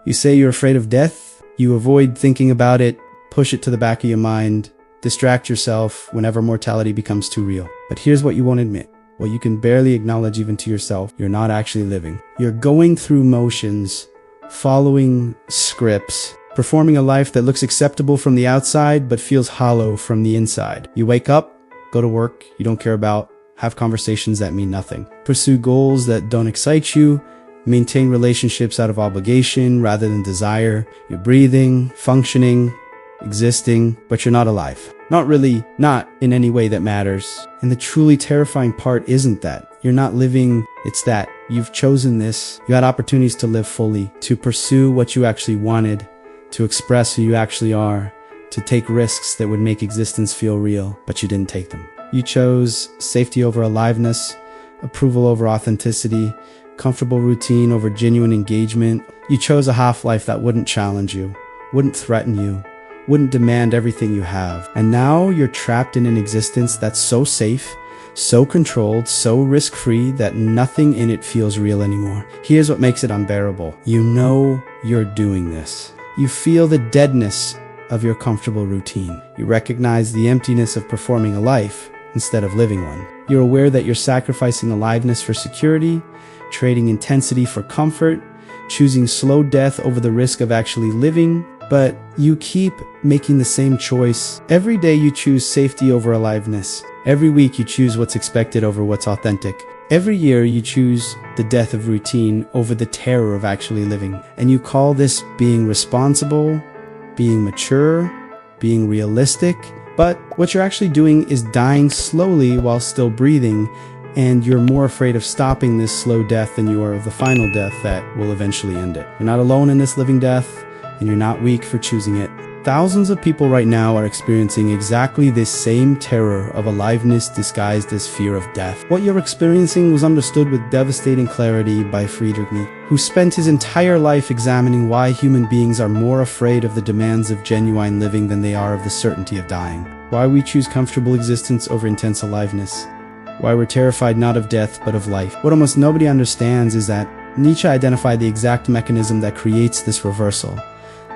You say you're afraid of death, you avoid thinking about it, push it to the back of your mind, distract yourself whenever mortality becomes too real. But here's what you won't admit. What you can barely acknowledge even to yourself, you're not actually living. You're going through motions, following scripts, performing a life that looks acceptable from the outside but feels hollow from the inside. You wake up, go to work you don't care about, have conversations that mean nothing, pursue goals that don't excite you, maintain relationships out of obligation rather than desire. You're breathing, functioning, existing, but you're not alive. Not really, not in any way that matters. And the truly terrifying part isn't that. You're not living, it's that you've chosen this. You had opportunities to live fully, to pursue what you actually wanted, to express who you actually are, to take risks that would make existence feel real, but you didn't take them. You chose safety over aliveness, approval over authenticity, comfortable routine over genuine engagement. You chose a half-life that wouldn't challenge you, wouldn't threaten you, wouldn't demand everything you have. And now you're trapped in an existence that's so safe, so controlled, so risk-free that nothing in it feels real anymore. Here's what makes it unbearable. You know you're doing this. You feel the deadness of your comfortable routine. You recognize the emptiness of performing a life instead of living one. You're aware that you're sacrificing aliveness for security, trading intensity for comfort, choosing slow death over the risk of actually living, but you keep making the same choice. Every day you choose safety over aliveness. Every week you choose what's expected over what's authentic. Every year you choose the death of routine over the terror of actually living. And you call this being responsible, being mature, being realistic. But what you're actually doing is dying slowly while still breathing, and you're more afraid of stopping this slow death than you are of the final death that will eventually end it. You're not alone in this living death, and you're not weak for choosing it. Thousands of people right now are experiencing exactly this same terror of aliveness disguised as fear of death. What you're experiencing was understood with devastating clarity by Friedrich Nietzsche, who spent his entire life examining why human beings are more afraid of the demands of genuine living than they are of the certainty of dying. Why we choose comfortable existence over intense aliveness. Why we're terrified not of death but of life. What almost nobody understands is that Nietzsche identified the exact mechanism that creates this reversal.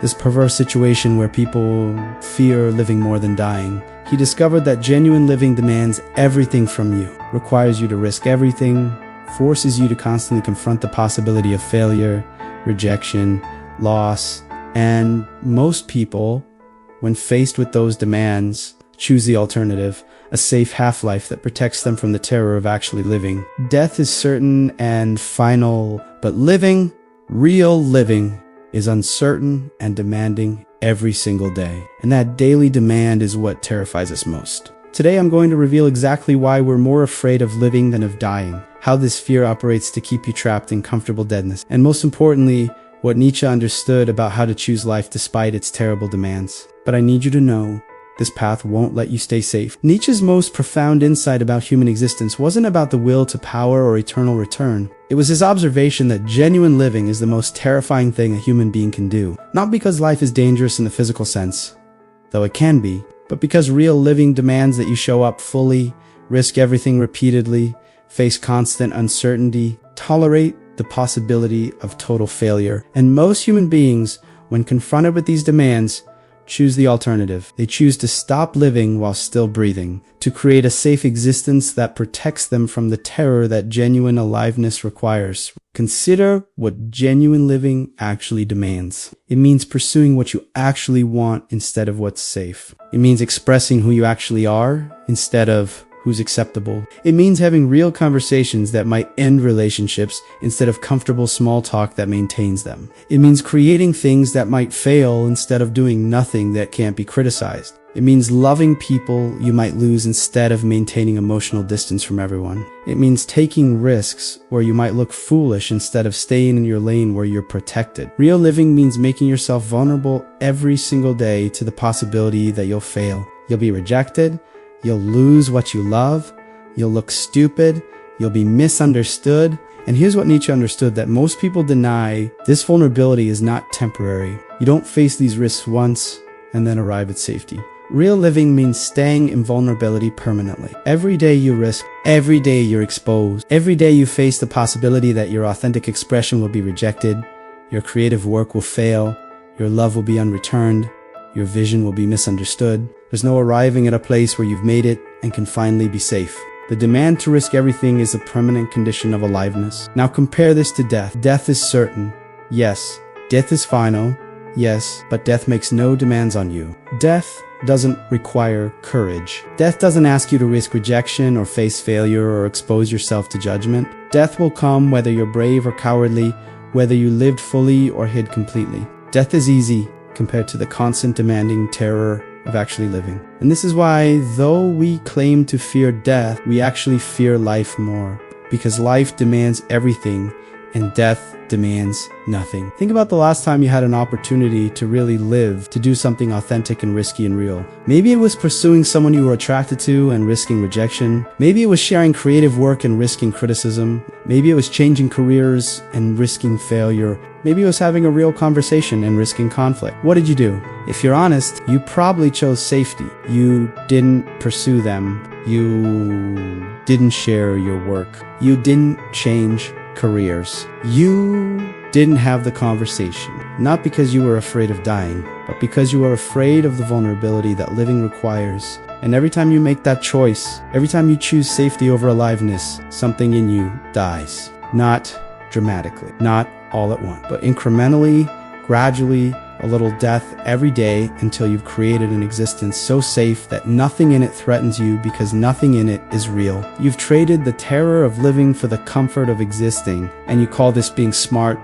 This perverse situation where people fear living more than dying. He discovered that genuine living demands everything from you, requires you to risk everything, forces you to constantly confront the possibility of failure, rejection, loss, and most people, when faced with those demands, choose the alternative, a safe half-life that protects them from the terror of actually living. Death is certain and final, but living, real living, is uncertain and demanding every single day. And that daily demand is what terrifies us most. Today I'm going to reveal exactly why we're more afraid of living than of dying, how this fear operates to keep you trapped in comfortable deadness, and most importantly, what Nietzsche understood about how to choose life despite its terrible demands. But I need you to know, this path won't let you stay safe. Nietzsche's most profound insight about human existence wasn't about the will to power or eternal return. It was his observation that genuine living is the most terrifying thing a human being can do. Not because life is dangerous in the physical sense, though it can be, but because real living demands that you show up fully, risk everything repeatedly, face constant uncertainty, tolerate the possibility of total failure. And most human beings, when confronted with these demands, choose the alternative. They choose to stop living while still breathing, to create a safe existence that protects them from the terror that genuine aliveness requires. Consider what genuine living actually demands. It means pursuing what you actually want instead of what's safe. It means expressing who you actually are instead of who's acceptable. It means having real conversations that might end relationships instead of comfortable small talk that maintains them. It means creating things that might fail instead of doing nothing that can't be criticized. It means loving people you might lose instead of maintaining emotional distance from everyone. It means taking risks where you might look foolish instead of staying in your lane where you're protected. Real living means making yourself vulnerable every single day to the possibility that you'll fail. You'll be rejected. You'll lose what you love, you'll look stupid, you'll be misunderstood. And here's what Nietzsche understood that most people deny: this vulnerability is not temporary. You don't face these risks once and then arrive at safety. Real living means staying in vulnerability permanently. Every day you risk, every day you're exposed, every day you face the possibility that your authentic expression will be rejected, Your creative work will fail. Your love will be unreturned. Your vision will be misunderstood. There's no arriving at a place where you've made it and can finally be safe. The demand to risk everything is a permanent condition of aliveness. Now compare this to death. Death is certain. Yes. Death is final. Yes. But death makes no demands on you. Death doesn't require courage. Death doesn't ask you to risk rejection or face failure or expose yourself to judgment. Death will come whether you're brave or cowardly, whether you lived fully or hid completely. Death is easy compared to the constant demanding terror of actually living. And this is why, though we claim to fear death, we actually fear life more. Because life demands everything and death demands nothing. Think about the last time you had an opportunity to really live, to do something authentic and risky and real. Maybe it was pursuing someone you were attracted to and risking rejection. Maybe it was sharing creative work and risking criticism. Maybe it was changing careers and risking failure. Maybe it was having a real conversation and risking conflict. What did you do? If you're honest, you probably chose safety. You didn't pursue them. You didn't share your work. You didn't change careers. You didn't have the conversation, not because you were afraid of dying, but because you were afraid of the vulnerability that living requires. And every time you make that choice, every time you choose safety over aliveness, something in you dies. Not dramatically, not all at once, but incrementally, gradually, a little death every day until you've created an existence so safe that nothing in it threatens you because nothing in it is real. You've traded the terror of living for the comfort of existing, and you call this being smart,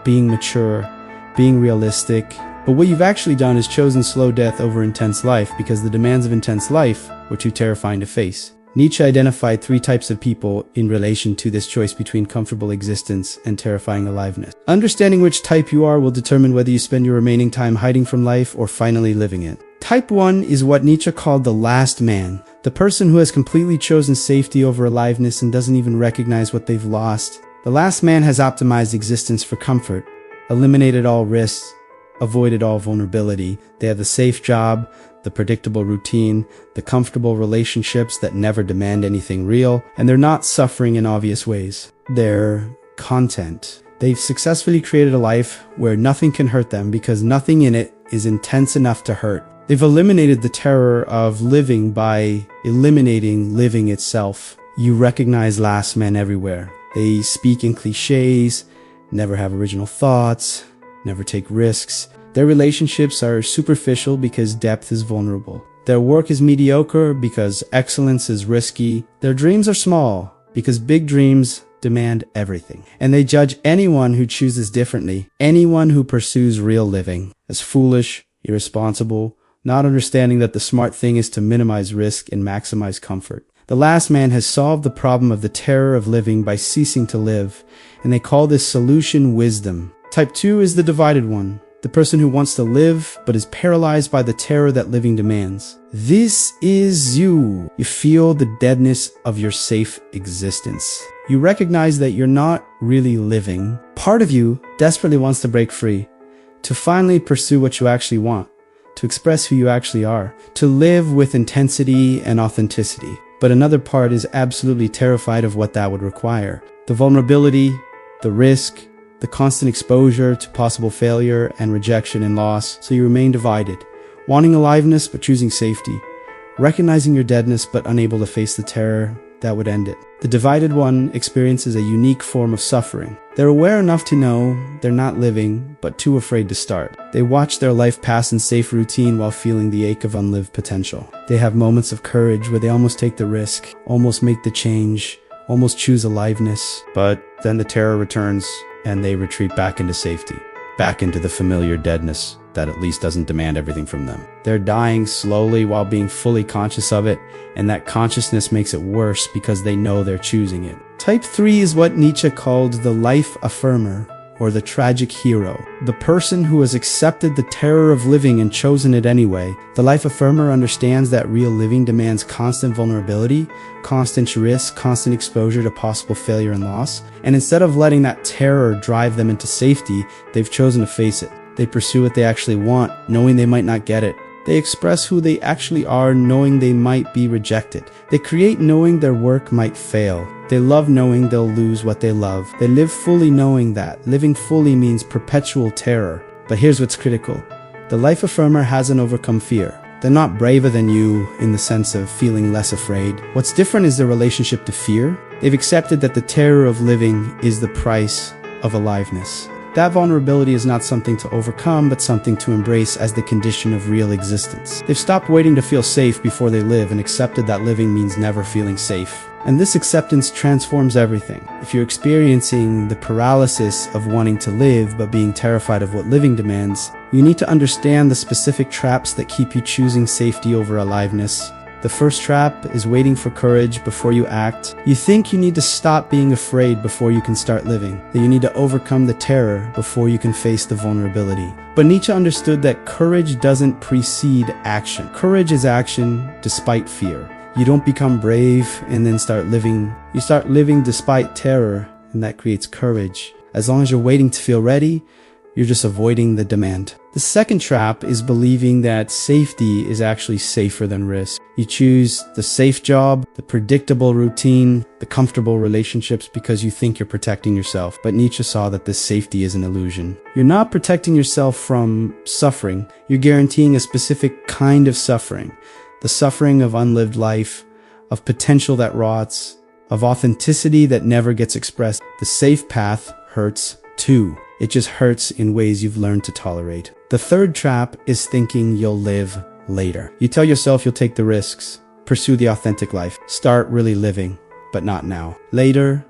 being mature, being realistic. But what you've actually done is chosen slow death over intense life because the demands of intense life were too terrifying to face. Nietzsche identified 3 types of people in relation to this choice between comfortable existence and terrifying aliveness. Understanding which type you are will determine whether you spend your remaining time hiding from life or finally living it. Type 1 is what Nietzsche called the last man, the person who has completely chosen safety over aliveness and doesn't even recognize what they've lost. The last man has optimized existence for comfort, eliminated all risks, avoided all vulnerability. They have the safe job, the predictable routine, the comfortable relationships that never demand anything real, and they're not suffering in obvious ways. They're content. They've successfully created a life where nothing can hurt them because nothing in it is intense enough to hurt. They've eliminated the terror of living by eliminating living itself. You recognize last men everywhere. They speak in cliches, never have original thoughts, never take risks. Their relationships are superficial because depth is vulnerable. Their work is mediocre because excellence is risky. Their dreams are small because big dreams demand everything. And they judge anyone who chooses differently, anyone who pursues real living, as foolish, irresponsible, not understanding that the smart thing is to minimize risk and maximize comfort. The last man has solved the problem of the terror of living by ceasing to live, and they call this solution wisdom. Type 2 is the divided one. The person who wants to live, but is paralyzed by the terror that living demands. This is you. You feel the deadness of your safe existence. You recognize that you're not really living. Part of you desperately wants to break free, to finally pursue what you actually want, to express who you actually are, to live with intensity and authenticity. But another part is absolutely terrified of what that would require. The vulnerability, the risk, the constant exposure to possible failure and rejection and loss, so you remain divided, wanting aliveness but choosing safety, recognizing your deadness but unable to face the terror that would end it. The divided one experiences a unique form of suffering. They're aware enough to know they're not living, but too afraid to start. They watch their life pass in safe routine while feeling the ache of unlived potential. They have moments of courage where they almost take the risk, almost make the change, almost choose aliveness, but then the terror returns and they retreat back into safety, back into the familiar deadness that at least doesn't demand everything from them. They're dying slowly while being fully conscious of it, and that consciousness makes it worse because they know they're choosing it. Type 3 is what Nietzsche called the life affirmer, or the tragic hero, the person who has accepted the terror of living and chosen it anyway. The life affirmer understands that real living demands constant vulnerability, constant risk, constant exposure to possible failure and loss, and instead of letting that terror drive them into safety, they've chosen to face it. They pursue what they actually want, knowing they might not get it, They express who they actually are, knowing they might be rejected. They create knowing their work might fail. They love knowing they'll lose what they love. They live fully knowing that. Living fully means perpetual terror. But here's what's critical. The life affirmer hasn't overcome fear. They're not braver than you in the sense of feeling less afraid. What's different is their relationship to fear. They've accepted that the terror of living is the price of aliveness. That vulnerability is not something to overcome, but something to embrace as the condition of real existence. They've stopped waiting to feel safe before they live and accepted that living means never feeling safe. And this acceptance transforms everything. If you're experiencing the paralysis of wanting to live but being terrified of what living demands, you need to understand the specific traps that keep you choosing safety over aliveness. The first trap is waiting for courage before you act. You think you need to stop being afraid before you can start living, that you need to overcome the terror before you can face the vulnerability. But Nietzsche understood that courage doesn't precede action. Courage is action despite fear. You don't become brave and then start living. You start living despite terror, and that creates courage. As long as you're waiting to feel ready, you're just avoiding the demand. The second trap is believing that safety is actually safer than risk. You choose the safe job, the predictable routine, the comfortable relationships because you think you're protecting yourself. But Nietzsche saw that this safety is an illusion. You're not protecting yourself from suffering. You're guaranteeing a specific kind of suffering. The suffering of unlived life, of potential that rots, of authenticity that never gets expressed. The safe path hurts too. It just hurts in ways you've learned to tolerate. The third trap is thinking you'll live later. You tell yourself you'll take the risks, pursue the authentic life, start really living, but not now. Later,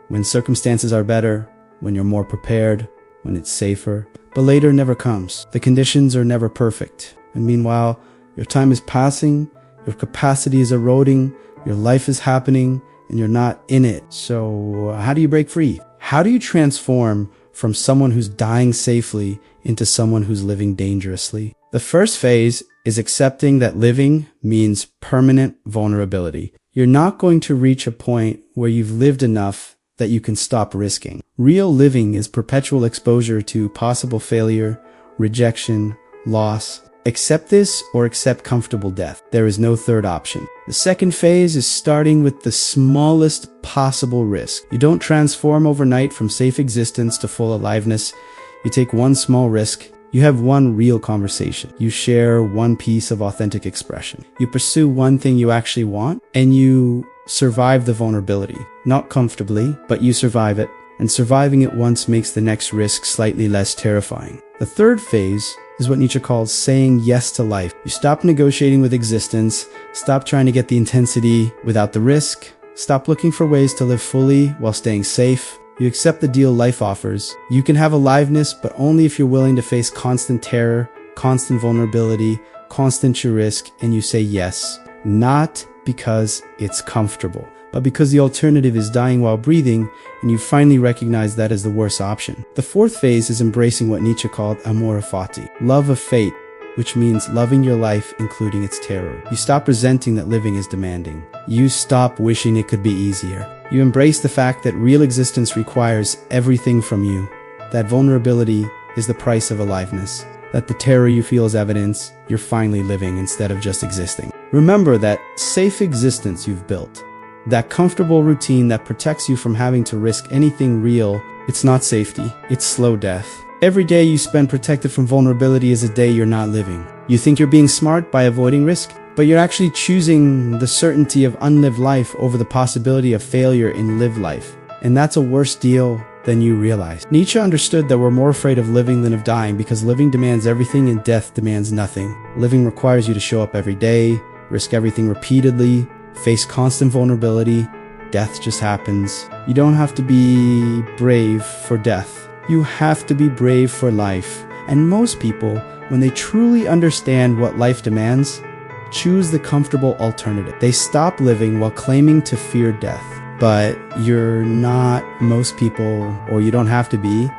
when circumstances are better, when you're more prepared, when it's safer. But later never comes. The conditions are never perfect. And meanwhile, your time is passing, your capacity is eroding, your life is happening, and you're not in it. So how do you break free? How do you transform from someone who's dying safely into someone who's living dangerously? The first phase is accepting that living means permanent vulnerability. You're not going to reach a point where you've lived enough that you can stop risking. Real living is perpetual exposure to possible failure, rejection, loss. Accept this or accept comfortable death. There is no third option. The second phase is starting with the smallest possible risk. You don't transform overnight from safe existence to full aliveness. You take one small risk. You have one real conversation. You share one piece of authentic expression. You pursue one thing you actually want, and you survive the vulnerability. Not comfortably, but you survive it. And surviving it once makes the next risk slightly less terrifying. The third phase is what Nietzsche calls saying yes to life. You stop negotiating with existence, stop trying to get the intensity without the risk, stop looking for ways to live fully while staying safe. You accept the deal life offers. You can have aliveness, but only if you're willing to face constant terror, constant vulnerability, constant risk, and you say yes. Not because it's comfortable, but because the alternative is dying while breathing, and you finally recognize that as the worst option. The fourth phase is embracing what Nietzsche called amore fati, love of fate, which means loving your life, including its terror. You stop resenting that living is demanding. You stop wishing it could be easier. You embrace the fact that real existence requires everything from you, that vulnerability is the price of aliveness, that the terror you feel is evidence you're finally living instead of just existing. Remember that safe existence you've built, that comfortable routine that protects you from having to risk anything real, it's not safety, it's slow death. Every day you spend protected from vulnerability is a day you're not living. You think you're being smart by avoiding risk, but you're actually choosing the certainty of unlived life over the possibility of failure in lived life. And that's a worse deal than you realize. Nietzsche understood that we're more afraid of living than of dying because living demands everything and death demands nothing. Living requires you to show up every day, risk everything repeatedly, face constant vulnerability. Death just happens. You don't have to be brave for death. You have to be brave for life. And most people, when they truly understand what life demands, choose the comfortable alternative. They stop living while claiming to fear death. But you're not most people, or you don't have to be.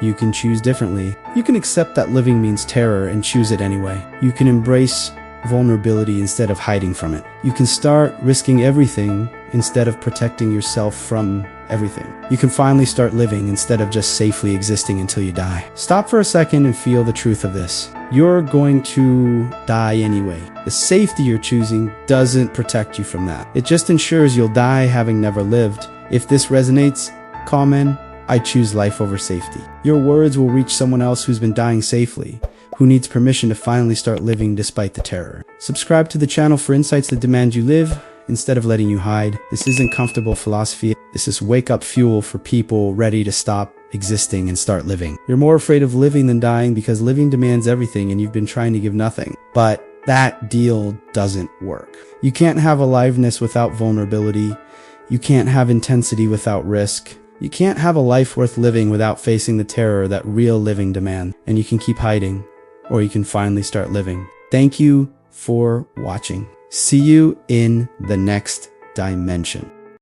You can choose differently. You can accept that living means terror and choose it anyway. You can embrace vulnerability instead of hiding from it. You can start risking everything instead of protecting yourself from everything. You can finally start living instead of just safely existing until you die. Stop for a second and feel the truth of this. You're going to die anyway. The safety you're choosing doesn't protect you from that. It just ensures you'll die having never lived. If this resonates, comment, "I choose life over safety." Your words will reach someone else who's been dying safely, who needs permission to finally start living despite the terror. Subscribe to the channel for insights that demand you live instead of letting you hide. This isn't comfortable philosophy. This is wake-up fuel for people ready to stop existing and start living. You're more afraid of living than dying because living demands everything and you've been trying to give nothing. But that deal doesn't work. You can't have aliveness without vulnerability. You can't have intensity without risk. You can't have a life worth living without facing the terror that real living demands. And you can keep hiding, or you can finally start living. Thank you for watching. See you in the next dimension.